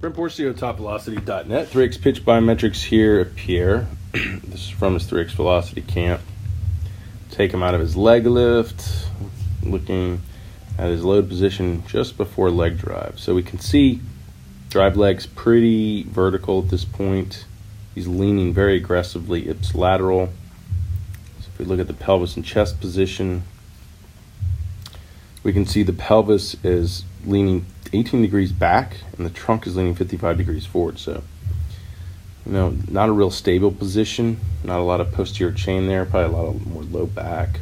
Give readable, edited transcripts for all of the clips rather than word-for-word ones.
From Porcio, TopVelocity.net. 3x pitch BioMetrics here at Pierrer. This is from his 3x velocity camp. Take him out of his leg lift, looking at his load position just before leg drive. So we can see drive leg's pretty vertical at this point. He's leaning very aggressively ipsilateral. So if we look at the pelvis and chest position, we can see the pelvis is leaning 18 degrees back and the trunk is leaning 55 degrees forward. So, not a real stable position, not a lot of posterior chain there, probably a lot of more low back.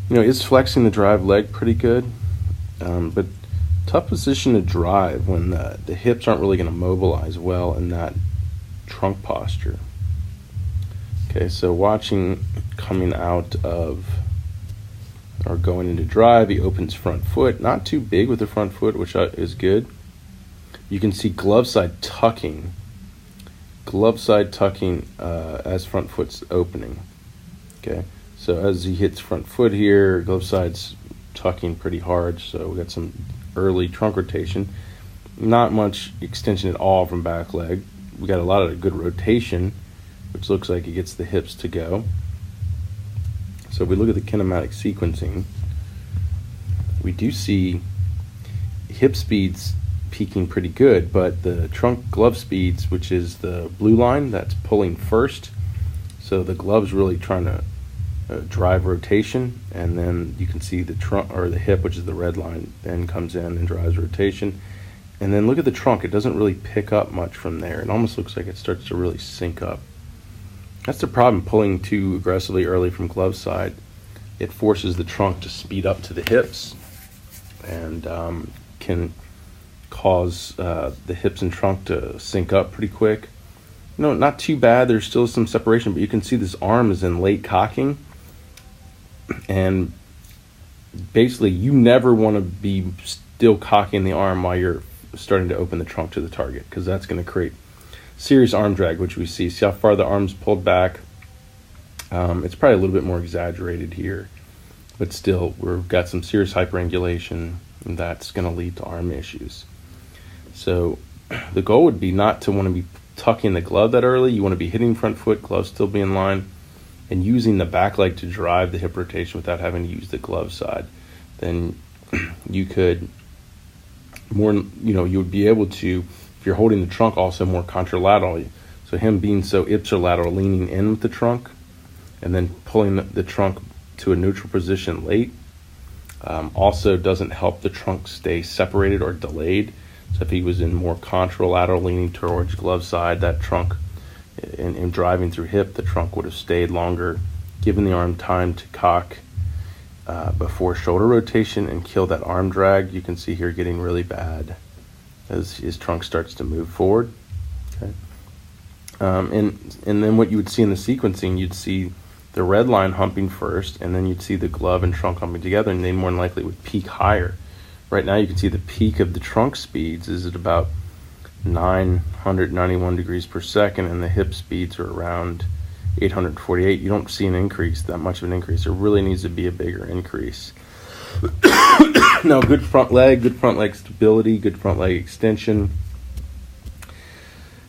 Is flexing the drive leg pretty good, but tough position to drive when the hips aren't really going to mobilize well in that trunk posture. Okay, so watching coming out of or going into drive, he opens front foot, not too big with the front foot, which is good. You can see glove side tucking as front foot's opening. Okay, so as he hits front foot here, glove side's tucking pretty hard, so we got some early trunk rotation. Not much extension at all from back leg. We got a lot of good rotation, which looks like it gets the hips to go. So if we look at the kinematic sequencing, we do see hip speeds peaking pretty good, but the trunk glove speeds, which is the blue line, that's pulling first. So the glove's really trying to drive rotation, and then you can see the trunk or the hip, which is the red line, then comes in and drives rotation. And then look at the trunk, it doesn't really pick up much from there. It almost looks like it starts to really sync up. That's the problem, pulling too aggressively early from glove side. It forces the trunk to speed up to the hips and can cause the hips and trunk to sync up pretty quick. Not too bad. There's still some separation, but you can see this arm is in late cocking. And basically, you never want to be still cocking the arm while you're starting to open the trunk to the target, because that's going to create serious arm drag, which we see. See how far the arm's pulled back? It's probably a little bit more exaggerated here, but still, we've got some serious hyperangulation, and that's going to lead to arm issues. So the goal would be not to want to be tucking the glove that early. You want to be hitting front foot, glove still be in line, and using the back leg to drive the hip rotation without having to use the glove side. Then you could you would be able to, if you're holding the trunk, also more contralaterally. So him being so ipsilateral, leaning in with the trunk, and then pulling the trunk to a neutral position late, also doesn't help the trunk stay separated or delayed. So if he was in more contralateral, leaning towards glove side, that trunk, in driving through hip, the trunk would have stayed longer, giving the arm time to cock before shoulder rotation and kill that arm drag. You can see here getting really bad as his trunk starts to move forward. Okay, and then what you would see in the sequencing, you'd see the red line humping first, and then you'd see the glove and trunk humping together, and they more than likely would peak higher. Right now you can see the peak of the trunk speeds is at about 991 degrees per second, and the hip speeds are around 848. You don't see that much of an increase. There really needs to be a bigger increase. Now, good front leg stability, good front leg extension.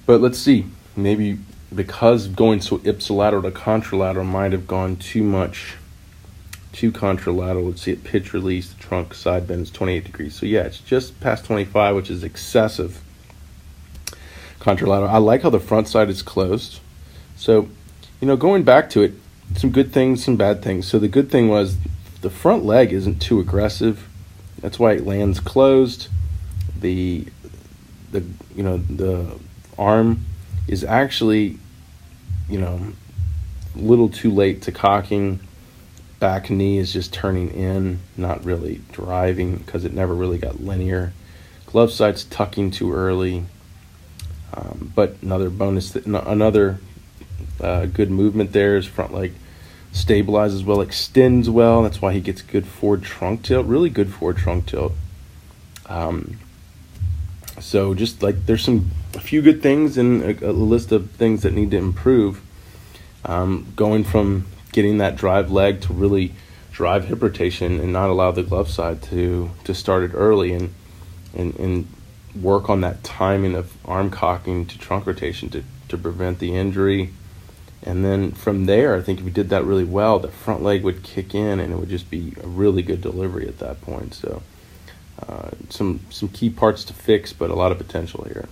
But let's see, maybe because going so ipsilateral to contralateral might have gone too contralateral. Let's see, at pitch release, the trunk side bend is 28 degrees. So yeah, it's just past 25, which is excessive contralateral. I like how the front side is closed. So, going back to it, some good things, some bad things. So the good thing was the front leg isn't too aggressive. That's why it lands closed. The arm is actually, a little too late to cocking. Back knee is just turning in, not really driving, because it never really got linear. Glove side's tucking too early. But another bonus, another good movement there is front leg stabilizes well, extends well. That's why he gets good forward trunk tilt, really good forward trunk tilt. So just like there's a few good things and a list of things that need to improve. Going from getting that drive leg to really drive hip rotation and not allow the glove side to start it early, and work on that timing of arm cocking to trunk rotation to prevent the injury. And then from there, I think if we did that really well, the front leg would kick in and it would just be a really good delivery at that point. So some key parts to fix, but a lot of potential here.